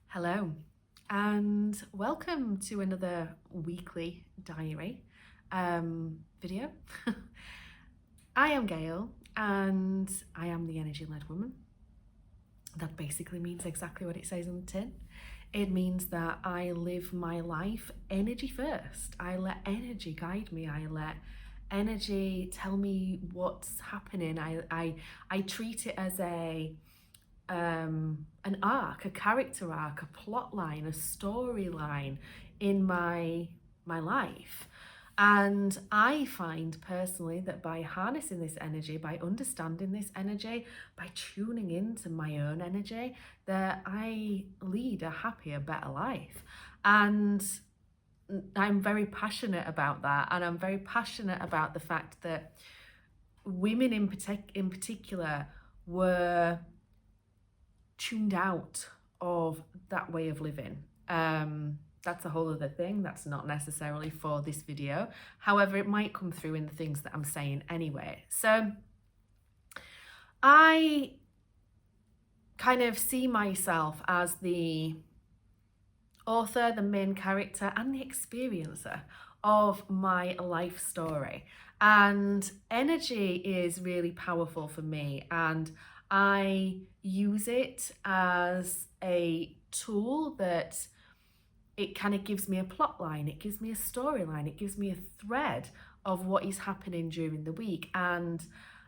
Hello, and welcome to another weekly diary video. I am Gail, and I am the energy-led woman. That basically means exactly what it says on the tin. It means that I live my life energy first. I let energy guide me. I let energy tell me what's happening. I treat it as an arc, a character arc, a plot line, a storyline in my life. And I find personally that by harnessing this energy, by understanding this energy, by tuning into my own energy, that I lead a happier, better life. And I'm very passionate about that. And I'm very passionate about the fact that women in particular were tuned out of that way of living. That's a whole other thing. That's not necessarily for this video. However, it might come through in the things that I'm saying anyway. So I kind of see myself as the author, the main character, and the experiencer of my life story. And energy is really powerful for me, and I use it as a tool that it kind of gives me a plot line, it gives me a storyline, it gives me a thread of what is happening during the week. And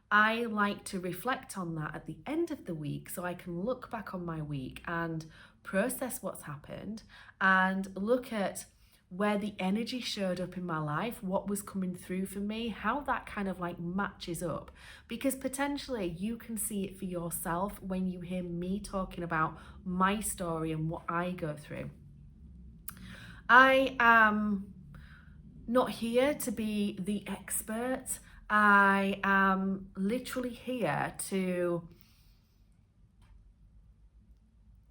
I like to reflect on that at the end of the week so I can look back on my week and process what's happened and look at where the energy showed up in my life, what was coming through for me, how that kind of like matches up. Because potentially you can see it for yourself when you hear me talking about my story and what I go through. I am not here to be the expert. I am literally here to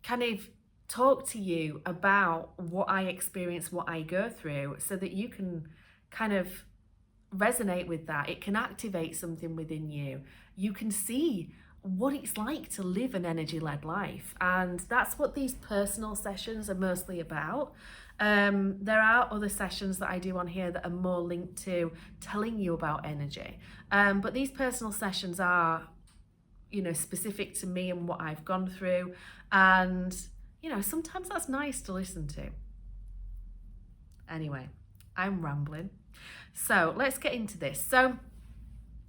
kind of talk to you about what I experience, what I go through, so that you can kind of resonate with that. It can activate something within you. You can see what it's like to live an energy-led life. And that's what these personal sessions are mostly about. There are other sessions that I do on here that are more linked to telling you about energy. But these personal sessions are, specific to me and what I've gone through. And, sometimes that's nice to listen to. Anyway, I'm rambling. So let's get into this. So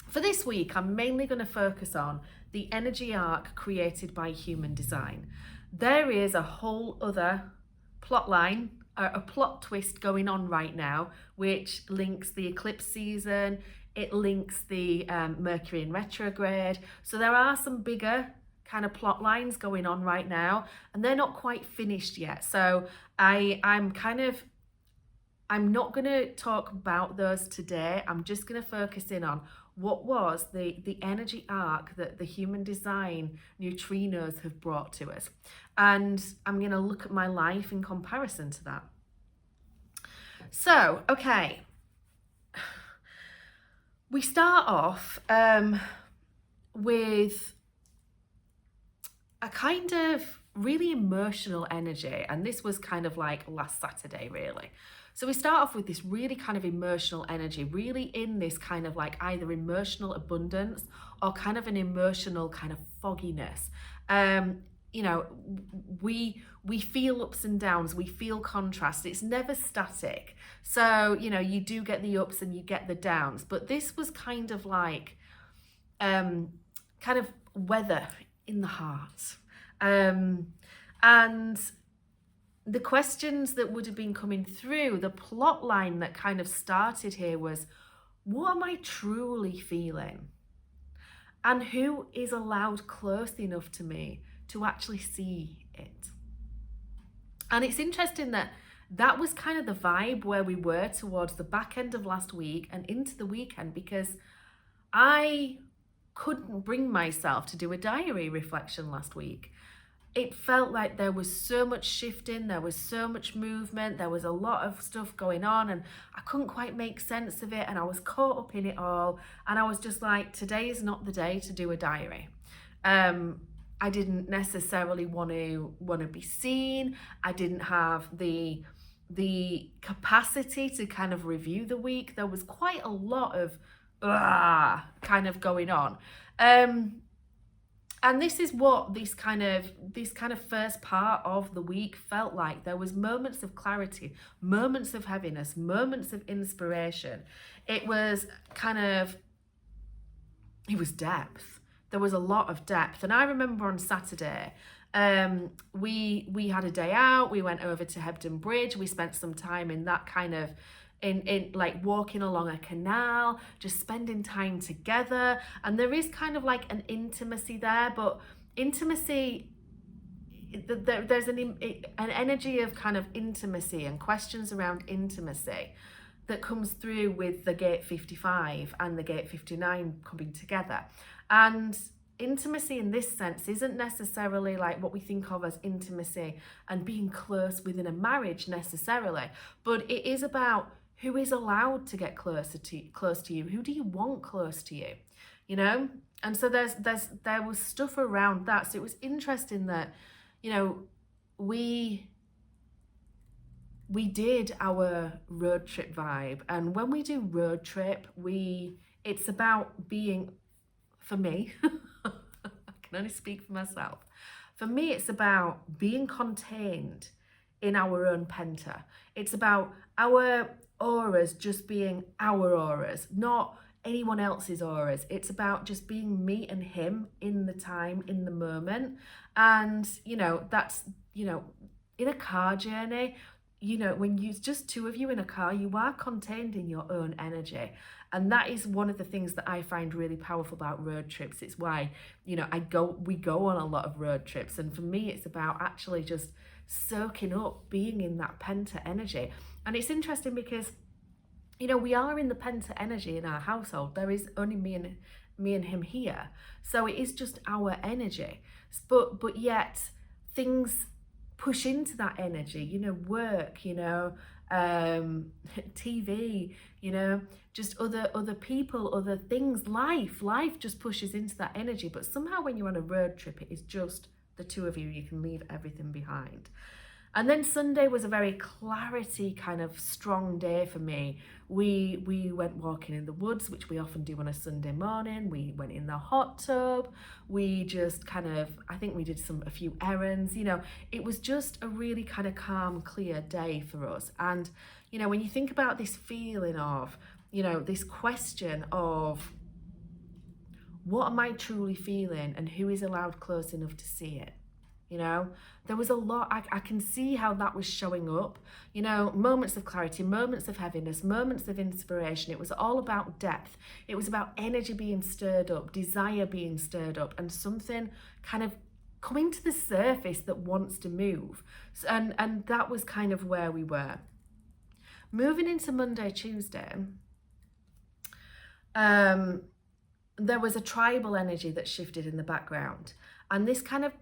for this week, I'm mainly going to focus on the energy arc created by human design. There is a whole other plot line, a plot twist going on right now, which links the eclipse season. It links the Mercury in retrograde. So there are some bigger kind of plot lines going on right now, and they're not quite finished yet. So I'm not going to talk about those today. I'm just going to focus in on what was the energy arc that the human design neutrinos have brought to us. And I'm going to look at my life in comparison to that. So, okay. We start off with a kind of really emotional energy. And this was kind of like last Saturday, really. So we start off with this really kind of emotional energy, really in this kind of like either emotional abundance or kind of an emotional kind of fogginess. We feel ups and downs, we feel contrast. It's never static. So, you do get the ups and you get the downs. But this was kind of like kind of weather in the heart. And the questions that would have been coming through, the plot line that kind of started here was, what am I truly feeling? And who is allowed close enough to me to actually see it? And it's interesting that was kind of the vibe where we were towards the back end of last week and into the weekend, because I couldn't bring myself to do a diary reflection last week. It felt like there was so much shifting, there was so much movement, there was a lot of stuff going on, and I couldn't quite make sense of it, and I was caught up in it all, and I was just like, today is not the day to do a diary. I didn't necessarily want to be seen. I didn't have the capacity to kind of review the week. There was quite a lot of kind of going on. And this is what this kind of first part of the week felt like. There was moments of clarity, moments of heaviness, moments of inspiration. It was depth. There was a lot of depth. And I remember on Saturday, we had a day out. We went over to Hebden Bridge. We spent some time in that kind of in like walking along a canal, just spending time together. And there is kind of like an intimacy there, but intimacy, there's an energy of kind of intimacy and questions around intimacy that comes through with the Gate 55 and the Gate 59 coming together. And intimacy in this sense isn't necessarily like what we think of as intimacy and being close within a marriage necessarily, but it is about who is allowed to get close to you. Who do you want close to you? You know? And so there was stuff around that. So it was interesting that, you know, we did our road trip vibe. And when we do road trip, it's about being, for me, I can only speak for myself. For me, it's about being contained in our own penta. It's about our auras just being our auras, not anyone else's auras. It's about just being me and him in the time, in the moment. And, you know, that's, you know, in a car journey, you know, when you just two of you in a car, you are contained in your own energy. And that is one of the things that I find really powerful about road trips. It's why, you know, we go on a lot of road trips. And for me, it's about actually just soaking up, being in that penta energy. And it's interesting because, you know, we are in the penta energy in our household. There is only me and him here. So it is just our energy. But yet things push into that energy, you know, work, you know, TV, you know, just other people, other things, life just pushes into that energy. But somehow when you're on a road trip, it is just the two of you. You can leave everything behind. And then Sunday was a very clarity kind of strong day for me. We went walking in the woods, which we often do on a Sunday morning. We went in the hot tub. We just kind of, I think we did a few errands. You know, it was just a really kind of calm, clear day for us. And, you know, when you think about this feeling of, you know, this question of what am I truly feeling and who is allowed close enough to see it? You know, there was a lot, I can see how that was showing up, you know, moments of clarity, moments of heaviness, moments of inspiration. It was all about depth. It was about energy being stirred up, desire being stirred up, and something kind of coming to the surface that wants to move. And that was kind of where we were. Moving into Monday, Tuesday, there was a tribal energy that shifted in the background. And this kind of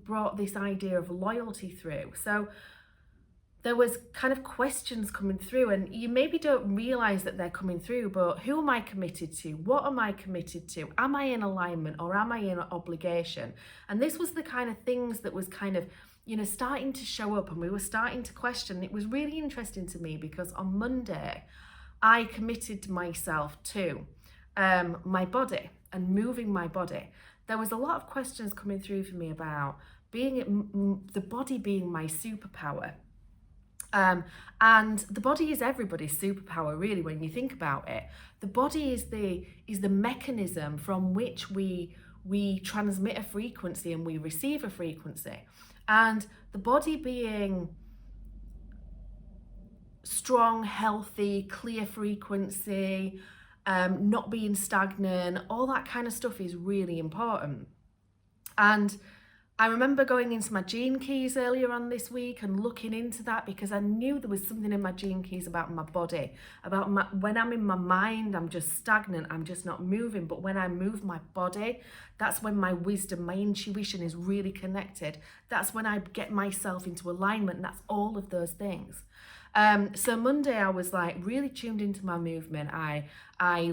brought this idea of loyalty through. So there was kind of questions coming through, and you maybe don't realize that they're coming through, but who am I committed to? What am I committed to? Am I in alignment or am I in obligation? And this was the kind of things that was kind of, you know, starting to show up, and we were starting to question. It was really interesting to me because on Monday, I committed myself to my body and moving my body. There was a lot of questions coming through for me about the body being my superpower. And the body is everybody's superpower, really, when you think about it. The body is the mechanism from which we transmit a frequency and we receive a frequency. And the body being strong, healthy, clear frequency, not being stagnant, all that kind of stuff is really important. And I remember going into my gene keys earlier on this week and looking into that because I knew there was something in my gene keys about my body, when I'm in my mind, I'm just stagnant, I'm just not moving. But when I move my body, that's when my wisdom, my intuition is really connected. That's when I get myself into alignment, and that's all of those things. So Monday I was like really tuned into my movement. I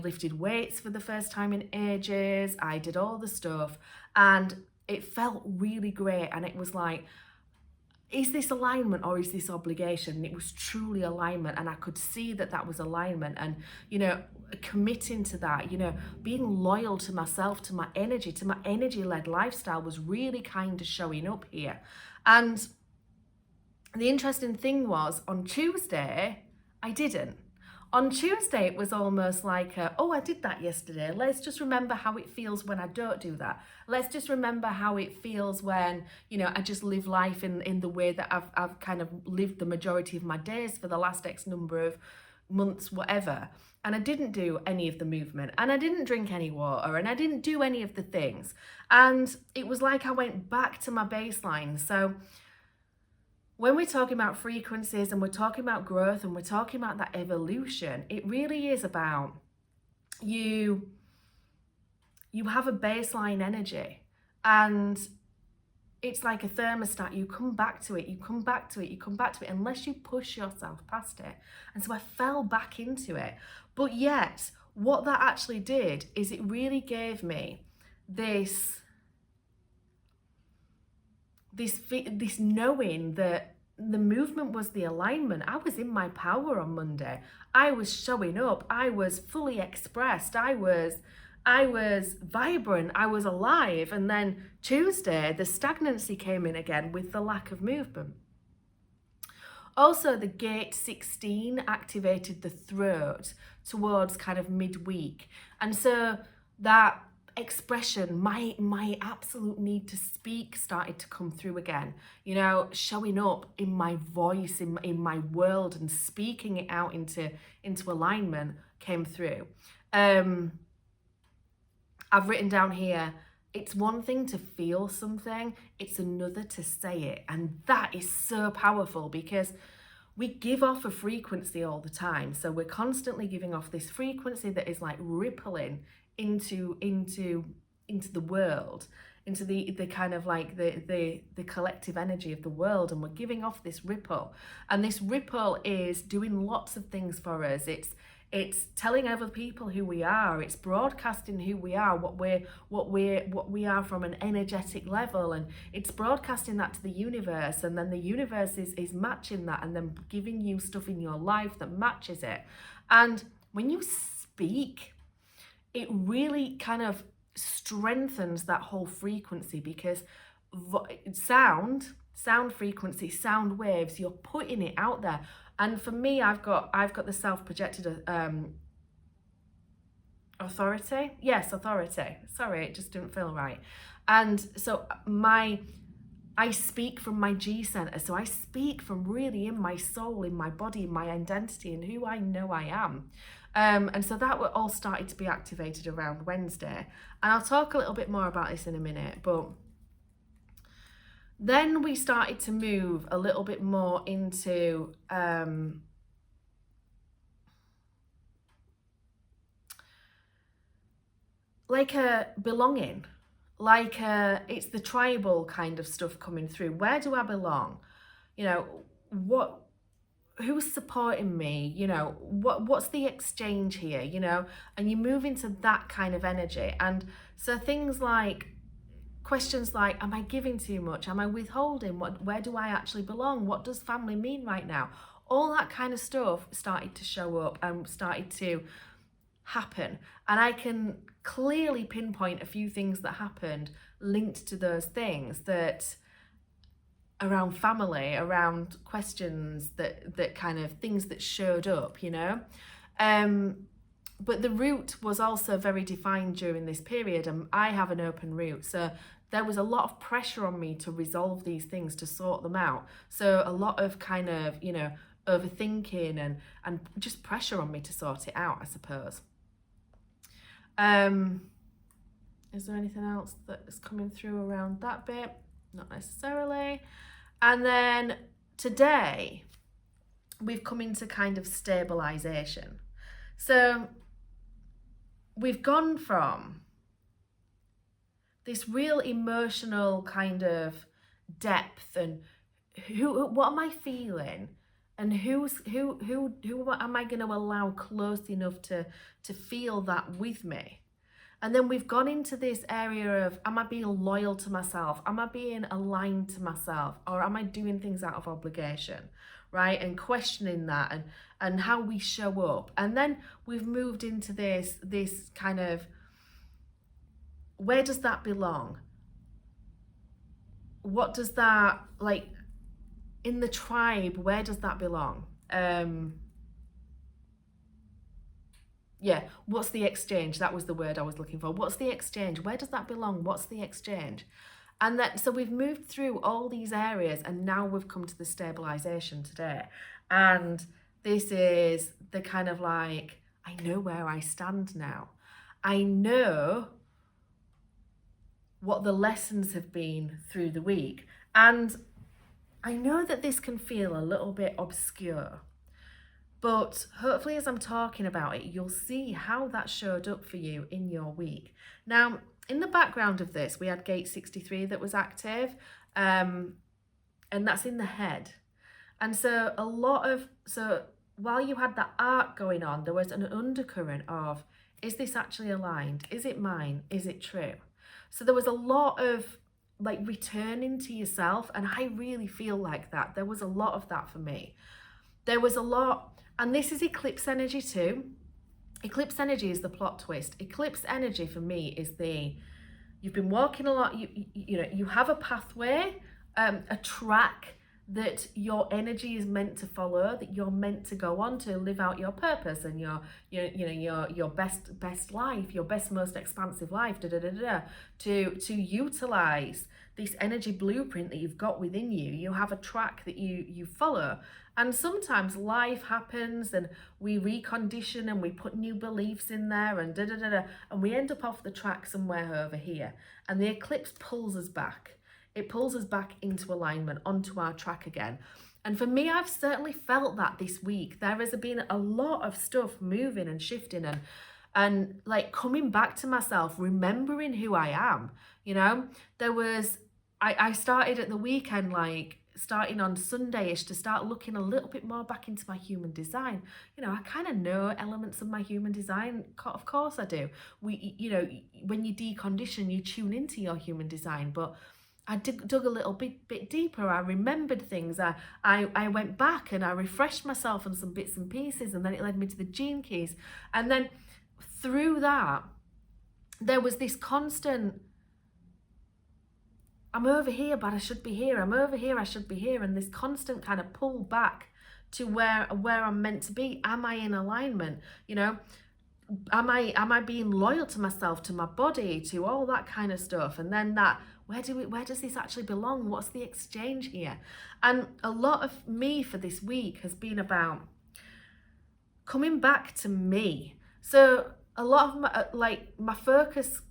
lifted weights for the first time in ages. I did all the stuff, and it felt really great. And it was like, is this alignment or is this obligation? And it was truly alignment, and I could see that that was alignment. And committing to that, being loyal to myself, to my energy-led lifestyle was really kind of showing up here. And the interesting thing was, on Tuesday I didn't. On Tuesday, it was almost like, I did that yesterday. Let's just remember how it feels when I don't do that. Let's just remember how it feels when, I just live life in the way that I've kind of lived the majority of my days for the last X number of months, whatever. And I didn't do any of the movement, and I didn't drink any water, and I didn't do any of the things. And it was like I went back to my baseline. So when we're talking about frequencies and we're talking about growth and we're talking about that evolution, it really is about you have a baseline energy, and it's like a thermostat. You come back to it, you come back to it, you come back to it, unless you push yourself past it. And so I fell back into it. But yet, what that actually did is it really gave me this knowing that the movement was the alignment. I was in my power on Monday. I was showing up. I was fully expressed. I was vibrant. I was alive. And then Tuesday, the stagnancy came in again with the lack of movement. Also, the gate 16 activated the throat towards kind of midweek. And so that expression, my absolute need to speak started to come through again, showing up in my voice, in my world, and speaking it out into alignment came through. I've written down here, it's one thing to feel something, it's another to say it. And that is so powerful, because we give off a frequency all the time. So we're constantly giving off this frequency that is like rippling into the world, into the kind of like the collective energy of the world, and we're giving off this ripple. And this ripple is doing lots of things for us. It's telling other people who we are. It's broadcasting who we are, what we are from an energetic level, and it's broadcasting that to the universe. And then the universe is matching that, and then giving you stuff in your life that matches it. And when you speak, it really kind of strengthens that whole frequency, because sound frequency, sound waves, you're putting it out there. And for me, I've got the self-projected authority. Yes, authority. Sorry, it just didn't feel right. And so I speak from my G center. So I speak from really in my soul, in my body, in my identity, and who I know I am. And so that were all started to be activated around Wednesday. And I'll talk a little bit more about this in a minute, but then we started to move a little bit more into like a belonging, like it's the tribal kind of stuff coming through. Where do I belong? Who's supporting me? What's the exchange here? And you move into that kind of energy. And so things like questions like, am I giving too much? Am I withholding? Where do I actually belong? What does family mean right now? All that kind of stuff started to show up and started to happen. And I can clearly pinpoint a few things that happened linked to those things, that around family, around questions, that kind of things that showed up, but the root was also very defined during this period, and I have an open root, so there was a lot of pressure on me to resolve these things, to sort them out. So a lot of kind of overthinking and just pressure on me to sort it out, I suppose. Is there anything else that is coming through around that bit? Not necessarily. And then today, we've come into kind of stabilization. So we've gone from this real emotional kind of depth and what am I feeling, and who am I going to allow close enough to feel that with me? And then we've gone into this area of, am I being loyal to myself? Am I being aligned to myself? Or am I doing things out of obligation? Right? And questioning that and how we show up. And then we've moved into this kind of, where does that belong? What does that, like, in the tribe, where does that belong? Yeah, what's the exchange? That was the word I was looking for. What's the exchange? Where does that belong? What's the exchange? And that, so we've moved through all these areas and now we've come to the stabilization today. And this is the kind of like, I know where I stand now. I know what the lessons have been through the week. And I know that this can feel a little bit obscure. But hopefully as I'm talking about it, you'll see how that showed up for you in your week. Now, in the background of this, we had gate 63 that was active, and that's in the head. And so while you had that arc going on, there was an undercurrent of, is this actually aligned? Is it mine? Is it true? So there was a lot of like returning to yourself, and I really feel like that. There was a lot of that for me. There was a lot. And this is eclipse energy too. Eclipse energy is the plot twist. Eclipse energy for me is you've been walking a lot, you have a pathway, a track that your energy is meant to follow, that you're meant to go on to live out your purpose and your best life, your best, most expansive life, to utilize this energy blueprint that you've got within you. You have a track that you follow. And sometimes life happens and we recondition and we put new beliefs in there and and we end up off the track somewhere over here. And the eclipse pulls us back. It pulls us back into alignment, onto our track again. And for me, I've certainly felt that this week. There has been a lot of stuff moving and shifting and like coming back to myself, remembering who I am. I started at the weekend, like starting on Sunday-ish, to start looking a little bit more back into my human design. I kind of know elements of my human design. Of course I do. When you decondition, you tune into your human design, but I dug a little bit deeper. I remembered things. I went back and I refreshed myself on some bits and pieces, and then it led me to the gene keys. And then through that, there was this constant, I'm over here, but I should be here. I'm over here, I should be here. And this constant kind of pull back to where I'm meant to be. Am I in alignment? Am I being loyal to myself, to my body, to all that kind of stuff? And then where does this actually belong? What's the exchange here? And a lot of me for this week has been about coming back to me. So a lot of my focus,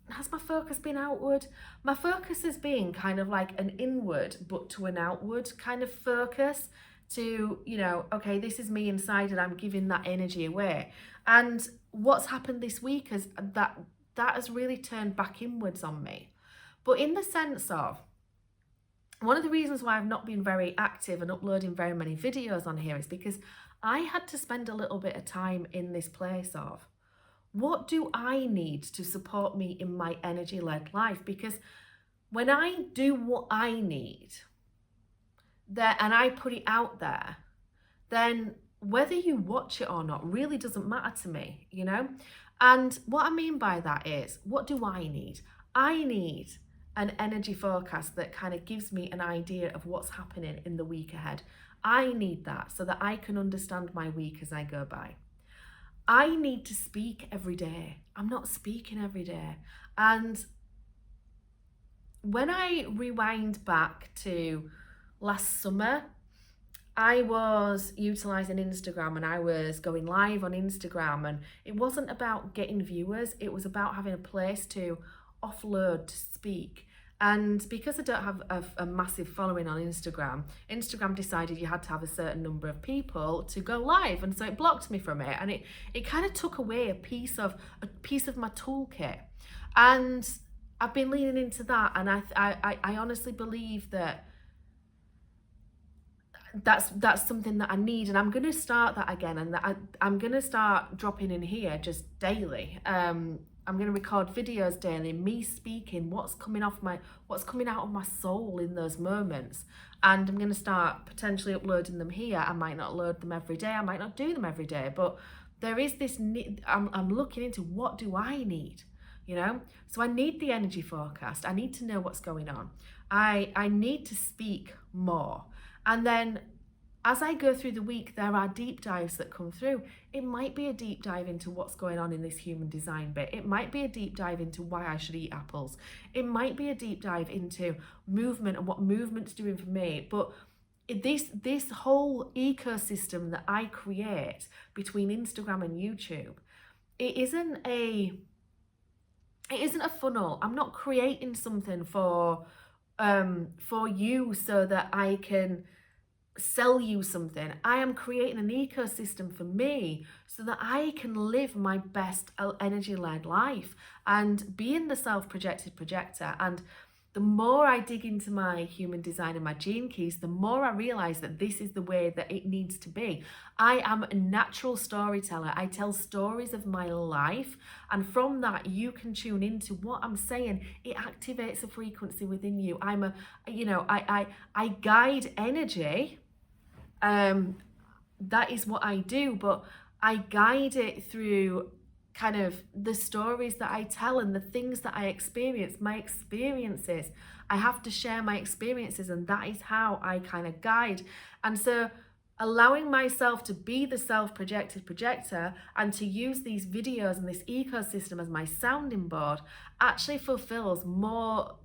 has my focus been outward? My focus has been kind of like an inward, but to an outward kind of focus to, okay, this is me inside and I'm giving that energy away. And what's happened this week is that has really turned back inwards on me. But in the sense of, one of the reasons why I've not been very active and uploading very many videos on here is because I had to spend a little bit of time in this place of, what do I need to support me in my energy-led life? Because when I do what I need and I put it out there, then whether you watch it or not really doesn't matter to me, And what I mean by that is, what do I need? I need an energy forecast that kind of gives me an idea of what's happening in the week ahead. I need that so that I can understand my week as I go by. I need to speak every day. I'm not speaking every day. And when I rewind back to last summer, I was utilizing Instagram and I was going live on Instagram, and it wasn't about getting viewers. It was about having a place to offload, to speak. And because I don't have a massive following on Instagram decided you had to have a certain number of people to go live. And so it blocked me from it. And it kind of took away a piece of my toolkit. And I've been leaning into that. And I honestly believe that's something that I need, and I'm going to start that again, and that I'm going to start dropping in here just daily, I'm going to record videos daily, me speaking, what's coming out of my soul in those moments. And I'm going to start potentially uploading them here. I might not load them every day. I might not do them every day, but there is this need. I'm looking into, what do I need? You know, so I need the energy forecast. I need to know what's going on. I need to speak more. And then as I go through the week, there are deep dives that come through. It might be a deep dive into what's going on in this human design bit. It might be a deep dive into why I should eat apples. It might be a deep dive into movement and what movement's doing for me. But this whole ecosystem that I create between Instagram and YouTube, it isn't a funnel. I'm not creating something for you so that I can sell you something. I am creating an ecosystem for me so that I can live my best energy-led life and being the self-projected projector. And the more I dig into my human design and my gene keys, the more I realize that this is the way that it needs to be. I am a natural storyteller. I tell stories of my life, and from that you can tune into what I'm saying. It activates a frequency within you. I guide energy. That is what I do, but I guide it through kind of the stories that I tell and the things that I experience, my experiences. I have to share my experiences, and that is how I kind of guide. And so allowing myself to be the self-projected projector and to use these videos and this ecosystem as my sounding board actually fulfills more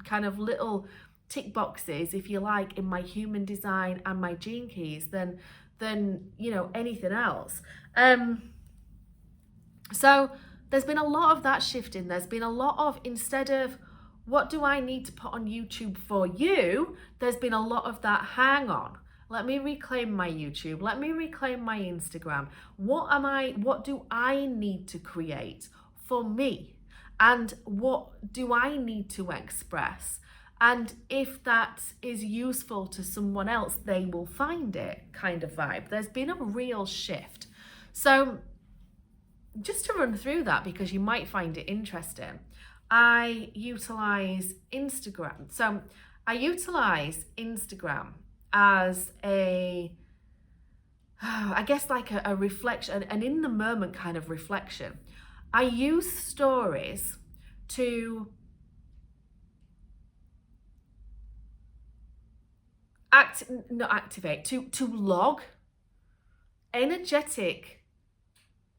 kind of little tick boxes, if you like, in my human design and my gene keys than anything else. So there's been a lot of that shifting. There's been a lot of, instead of what do I need to put on YouTube for you, there's been a lot of that, hang on, let me reclaim my YouTube, let me reclaim my Instagram. What do I need to create for me? And what do I need to express? And if that is useful to someone else, they will find it, kind of vibe. There's been a real shift. So just to run through that, because you might find it interesting, I utilize Instagram. So I utilize Instagram as I guess like a reflection, an in the moment kind of reflection. I use stories to to log energetic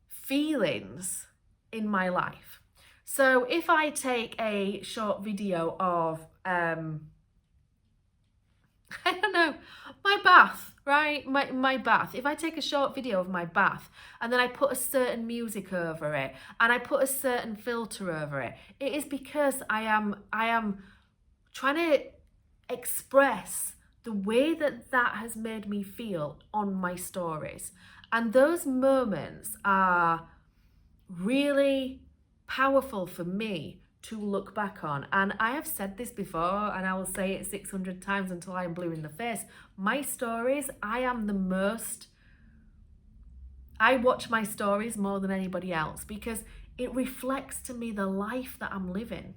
feelings in my life. So if I take a short video of I don't know, my bath, right? My bath. If I take a short video of my bath and then I put a certain music over it and I put a certain filter over it, it is because I am trying to express the way that has made me feel on my stories. And those moments are really powerful for me to look back on. And I have said this before, and I will say it 600 times until I am blue in the face. My stories, I watch my stories more than anybody else, because it reflects to me the life that I'm living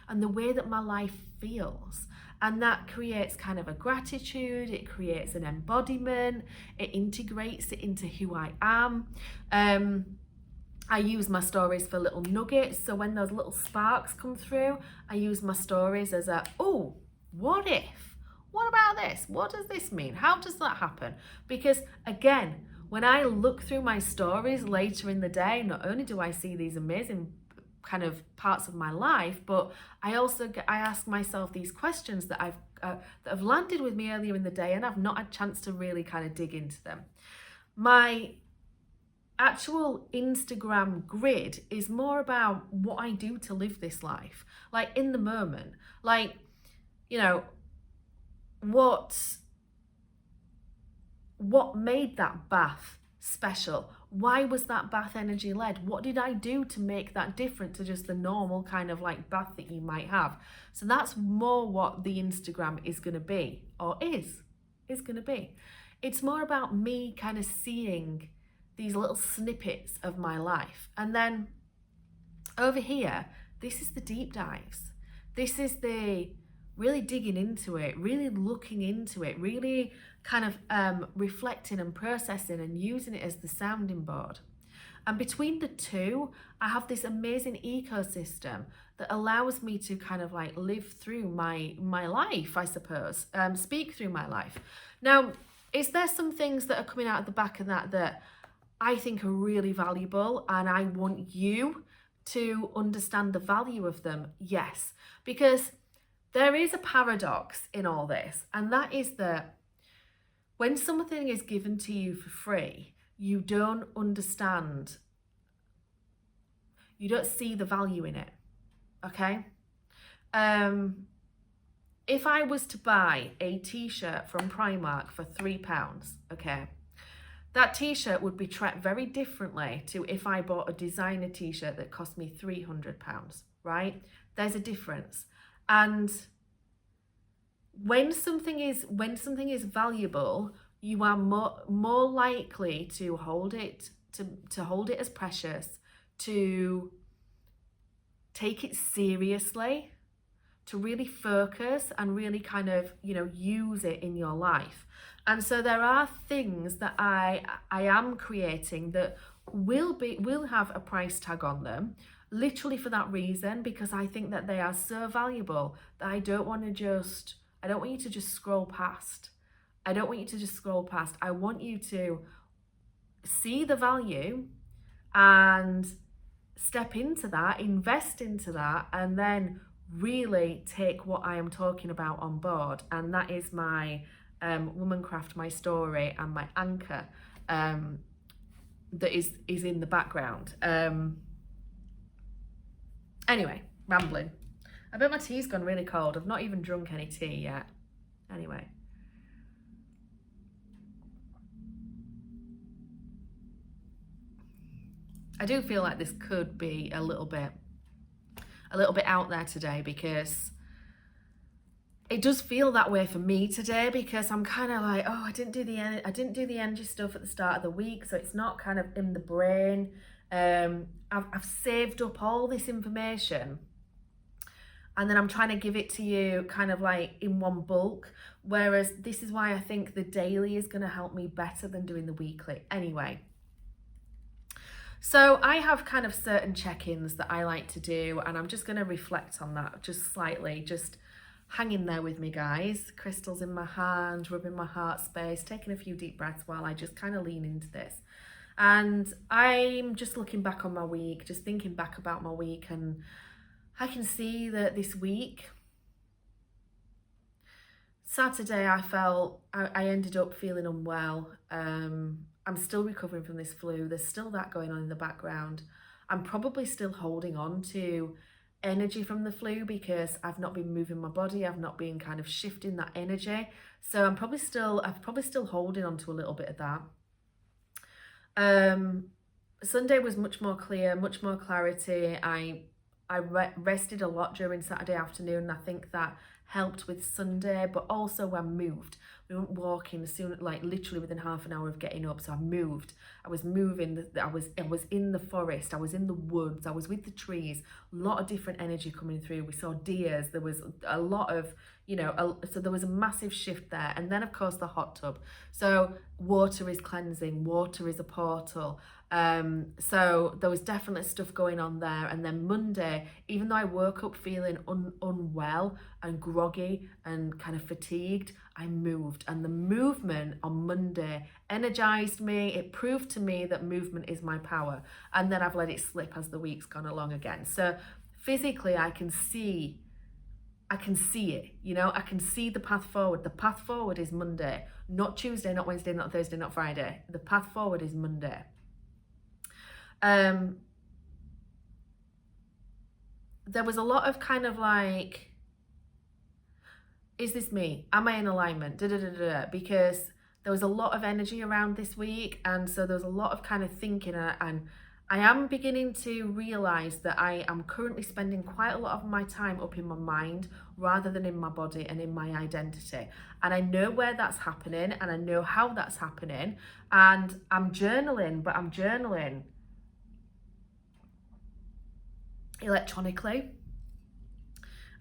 and the way that my life feels. And that creates kind of a gratitude, it creates an embodiment, it integrates it into who I am. I use my stories for little nuggets. So when those little sparks come through, I use my stories as oh, what if? What about this? What does this mean? How does that happen? Because again, when I look through my stories later in the day, not only do I see these amazing kind of parts of my life, but I ask myself these questions that have landed with me earlier in the day, and I've not had a chance to really kind of dig into them. My actual Instagram grid is more about what I do to live this life, like in the moment, like, you know, what made that bath special? Why was that bath energy led? What did I do to make that different to just the normal kind of like bath that you might have? So that's more what the Instagram is going to be, or is going to be. It's more about me kind of seeing these little snippets of my life. And then Over here, this is the deep dives. This is the really digging into it, really looking into it, really kind of reflecting and processing and using it as the sounding board. And between the two, I have this amazing ecosystem that allows me to kind of like live through my life, I suppose, speak through my life. Now, is there some things that are coming out of the back of that I think are really valuable and I want you to understand the value of them? Yes, because there is a paradox in all this, and that is that when something is given to you for free, you don't understand, you don't see the value in it, okay? If I was to buy a t-shirt from Primark for £3, okay, that t-shirt would be treated very differently to if I bought a designer t-shirt that cost me £300, right? There's a difference. And when something is valuable, you are more likely to hold it, to hold it as precious, to take it seriously, to really focus and really kind of, use it in your life. And so there are things that I am creating that will have a price tag on them, literally for that reason, because I think that they are so valuable that I don't want you to just scroll past. I don't want you to just scroll past. I want you to see the value and step into that, invest into that, and then really take what I am talking about on board. And that is my Womancraft, my story, and my anchor that is in the background. Anyway, rambling. I bet my tea's gone really cold. I've not even drunk any tea yet. Anyway. I do feel like this could be a little bit out there today, because it does feel that way for me today, because I'm kind of like, I didn't do the energy stuff at the start of the week, so it's not kind of in the brain. I've saved up all this information, and then I'm trying to give it to you kind of like in one bulk, whereas this is why I think the daily is going to help me better than doing the weekly. Anyway, so I have kind of certain check-ins that I like to do, and I'm just going to reflect on that just slightly. Just hang in there with me, guys. Crystals in my hand, rubbing my heart space, taking a few deep breaths while I just kind of lean into this. And I'm just looking back on my week, just thinking back about my week, and I can see that this week, Saturday, I ended up feeling unwell. I'm still recovering from this flu. There's still that going on in the background. I'm probably still holding on to energy from the flu because I've not been moving my body. I've not been kind of shifting that energy. So I'm probably still holding on to a little bit of that. Sunday was much more clear, much more clarity. I rested a lot during Saturday afternoon. I think that helped with Sunday, but also I moved. We went walking soon, like literally within half an hour of getting up. So I moved. I was moving. I was in the forest. I was in the woods. I was with the trees. A lot of different energy coming through. We saw deers. There was a lot of, so there was a massive shift there. And then of course the hot tub. So water is cleansing. Water is a portal. So there was definitely stuff going on there. And then Monday, even though I woke up feeling unwell and groggy and kind of fatigued, I moved. And the movement on Monday energized me. It proved to me that movement is my power. And then I've let it slip as the week's gone along again. So physically I can see it, I can see the path forward. The path forward is Monday, not Tuesday, not Wednesday, not Thursday, not Friday. The path forward is Monday. There was a lot of kind of like, is this me? Am I in alignment? Because there was a lot of energy around this week, and so there was a lot of kind of thinking, and I am beginning to realize that I am currently spending quite a lot of my time up in my mind rather than in my body and in my identity. And I know where that's happening, and I know how that's happening, and I'm journaling, but I'm journaling electronically.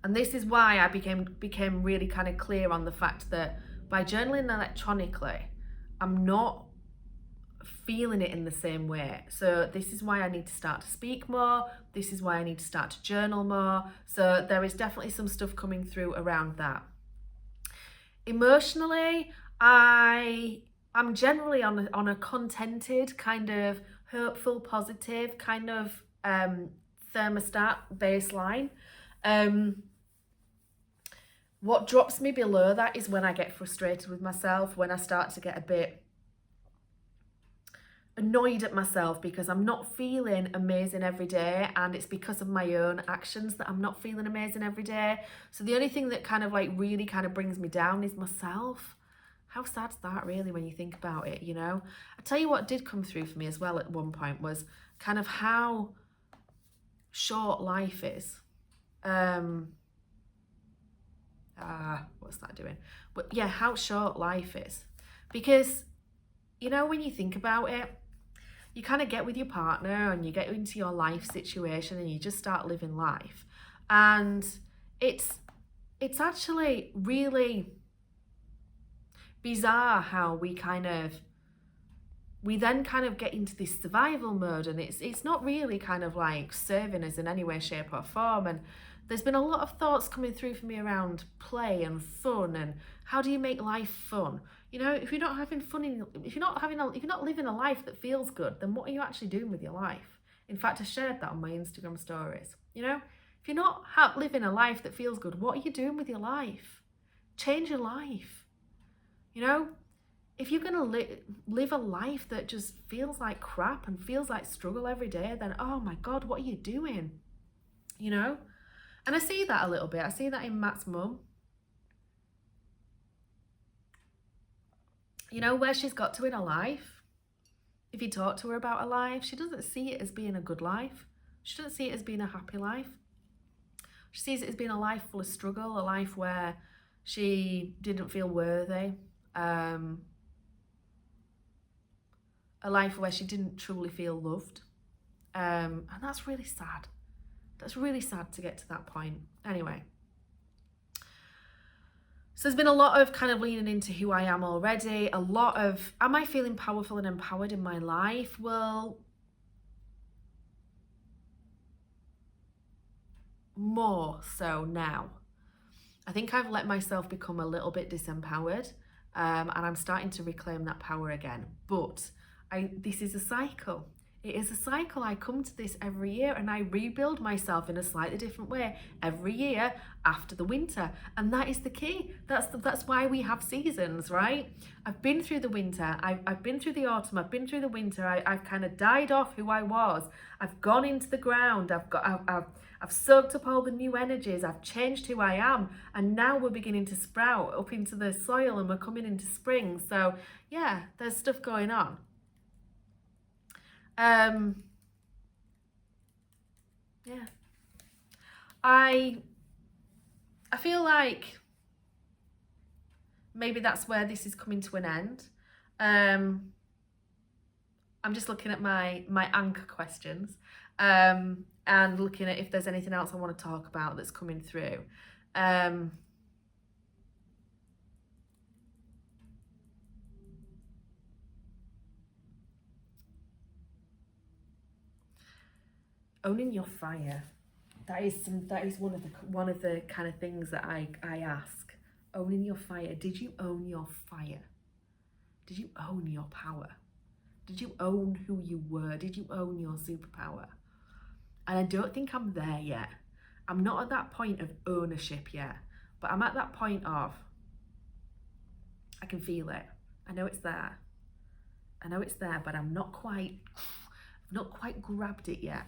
And this is why I became really kind of clear on the fact that by journaling electronically, I'm not feeling it in the same way. So this is why I need to start to speak more. This is why I need to start to journal more. So there is definitely some stuff coming through around that. Emotionally, I'm generally on a contented, kind of hopeful, positive kind of thermostat baseline. What drops me below that is when I get frustrated with myself, when I start to get a bit annoyed at myself because I'm not feeling amazing every day, and it's because of my own actions that I'm not feeling amazing every day. So the only thing that kind of like really kind of brings me down is myself. How sad's that really when you think about it, you know? I tell you what did come through for me as well at one point was kind of how short life is. What's that doing? But yeah, how short life is. Because, you know, when you think about it, you kind of get with your partner and you get into your life situation and you just start living life. And it's actually really bizarre how we then kind of get into this survival mode, and it's not really kind of like serving us in any way, shape or form. And there's been a lot of thoughts coming through for me around play and fun and how do you make life fun? You know, if you're not having fun, if you're not living a life that feels good, then what are you actually doing with your life? In fact, I shared that on my Instagram stories. You know, if you're not living a life that feels good, what are you doing with your life? Change your life. You know, if you're going to live a life that just feels like crap and feels like struggle every day, then oh my God, what are you doing? You know? And I see that a little bit. I see that in Matt's mum. You know, where she's got to in her life. If you talk to her about her life, she doesn't see it as being a good life. She doesn't see it as being a happy life. She sees it as being a life full of struggle, a life where she didn't feel worthy, a life where she didn't truly feel loved. And that's really sad. That's really sad to get to that point. Anyway. So there's been a lot of kind of leaning into who I am already. A lot of, am I feeling powerful and empowered in my life? Well, more so now. I think I've let myself become a little bit disempowered, and I'm starting to reclaim that power again. But this is a cycle. It is a cycle. I come to this every year and I rebuild myself in a slightly different way every year after the winter. And that is the key. That's why we have seasons, right? I've been through the winter. I've been through the autumn. I've been through the winter. I've kind of died off who I was. I've gone into the ground. I've soaked up all the new energies. I've changed who I am. And now we're beginning to sprout up into the soil and we're coming into spring. So yeah, there's stuff going on. Yeah, I feel like maybe that's where this is coming to an end. I'm just looking at my anchor questions, and looking at if there's anything else I want to talk about that's coming through. Owning your fire. That is one of the kind of things that I ask. Owning your fire. Did you own your fire? Did you own your power? Did you own who you were? Did you own your superpower? And I don't think I'm there yet. I'm not at that point of ownership yet, but I'm at that point of, I can feel it. I know it's there. I know it's there, but I've not quite grabbed it yet.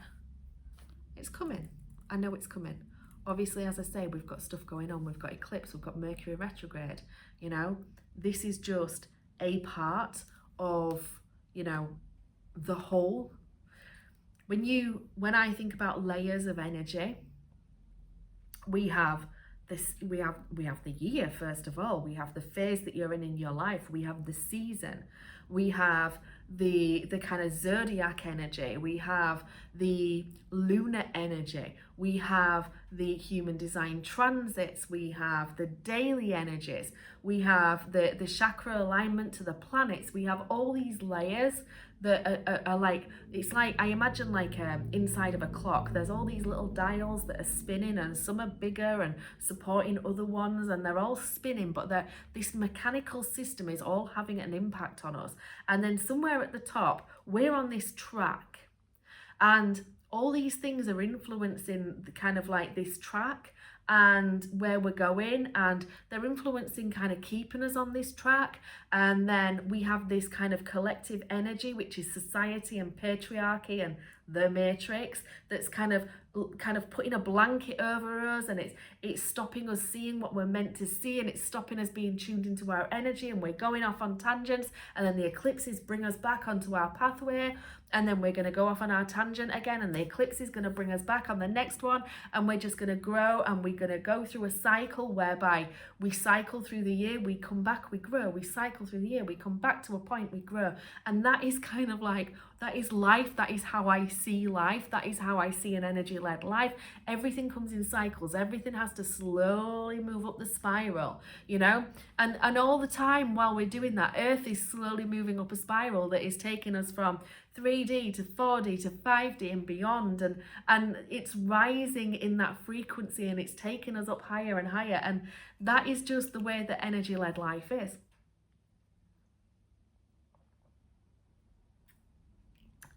It's coming. I know it's coming. Obviously, as I say, we've got stuff going on. We've got eclipse, we've got Mercury retrograde. You know, this is just a part of, you know, the whole. When I think about layers of energy, we have the year, first of all. We have the phase that you're in your life. We have the season. We have the kind of zodiac energy, we have the lunar energy, we have the human design transits, we have the daily energies, we have the chakra alignment to the planets, we have all these layers that are like, it's like, I imagine like inside of a clock, there's all these little dials that are spinning, and some are bigger and supporting other ones, and they're all spinning, but this mechanical system is all having an impact on us. And then somewhere at the top, we're on this track, and all these things are influencing the kind of like this track and where we're going, and they're influencing kind of keeping us on this track. And then we have this kind of collective energy, which is society and patriarchy and the matrix, that's kind of putting a blanket over us, and it's stopping us seeing what we're meant to see, and it's stopping us being tuned into our energy, and we're going off on tangents, and then the eclipses bring us back onto our pathway, and then we're going to go off on our tangent again, and the eclipse is going to bring us back on the next one, and we're just going to grow, and we're going to go through a cycle whereby we cycle through the year, we come back, we grow, we cycle through the year, we come back to a point, we grow. And that is kind of like, that is life, that is how I see life, that is how I see an energy-led life. Everything comes in cycles, everything has to slowly move up the spiral, you know? And all the time while we're doing that, Earth is slowly moving up a spiral that is taking us from 3D to 4D to 5D and beyond, and it's rising in that frequency, and it's taking us up higher and higher, and that is just the way that energy-led life is.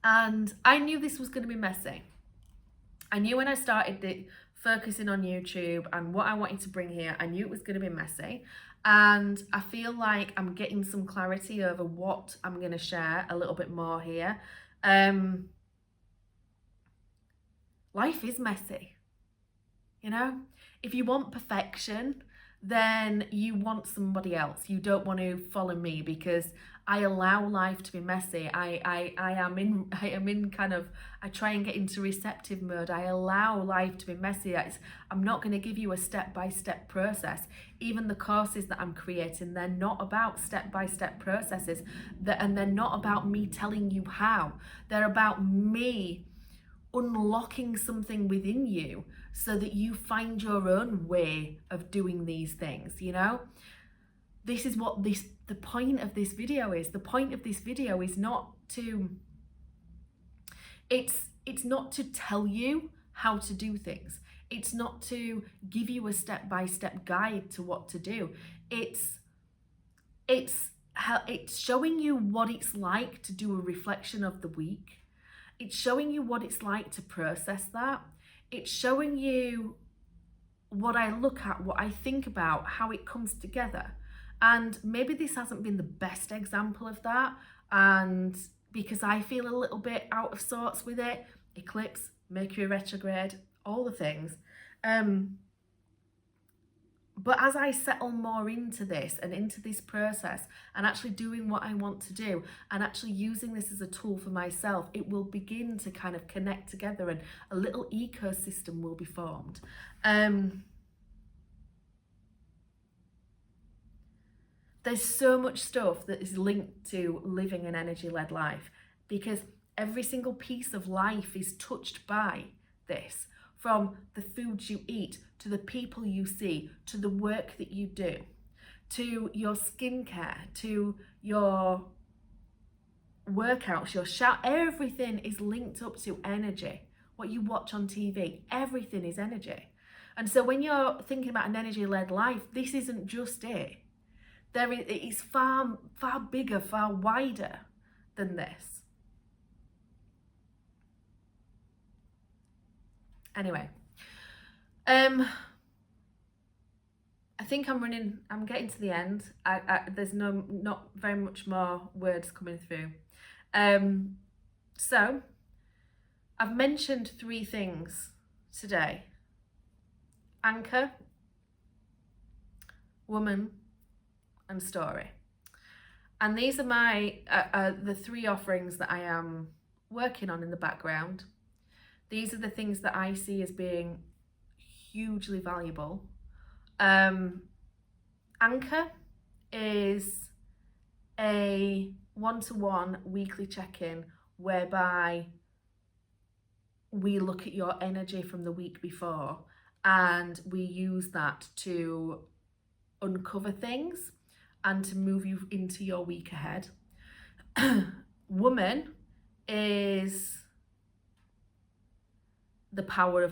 And I knew this was going to be messy. I knew when I started focusing on YouTube and what I wanted to bring here, I knew it was going to be messy. And I feel like I'm getting some clarity over what I'm going to share a little bit more here. Life is messy, you know? If you want perfection, then you want somebody else. You don't want to follow me, because I allow life to be messy. I am in kind of, I try and get into receptive mode. I allow life to be messy. I'm not going to give you a step-by-step process. Even the courses that I'm creating, they're not about step-by-step processes, and they're not about me telling you how. They're about me unlocking something within you so that you find your own way of doing these things, you know? This is what the point of this video is. The point of this video is not to, it's not to tell you how to do things. It's not to give you a step-by-step guide to what to do. It's showing you what it's like to do a reflection of the week. It's showing you what it's like to process that. It's showing you what I look at, what I think about, how it comes together. And maybe this hasn't been the best example of that, and because I feel a little bit out of sorts with it, eclipse, Mercury retrograde, all the things. But as I settle more into this and into this process and actually doing what I want to do and actually using this as a tool for myself, it will begin to kind of connect together, and a little ecosystem will be formed. There's so much stuff that is linked to living an energy-led life, because every single piece of life is touched by this, from the foods you eat, to the people you see, to the work that you do, to your skincare, to your workouts, your shower. Everything is linked up to energy. What you watch on TV, everything is energy. And so when you're thinking about an energy-led life, this isn't just it. It's far bigger, far wider than this. Anyway, I think I'm getting to the end. There's not very much more words coming through. So I've mentioned 3 things today: anchor, woman, and story. And these are my the 3 offerings that I am working on in the background. These are the things that I see as being hugely valuable. Anchor is a one-to-one weekly check-in whereby we look at your energy from the week before and we use that to uncover things and to move you into your week ahead. Woman is the power of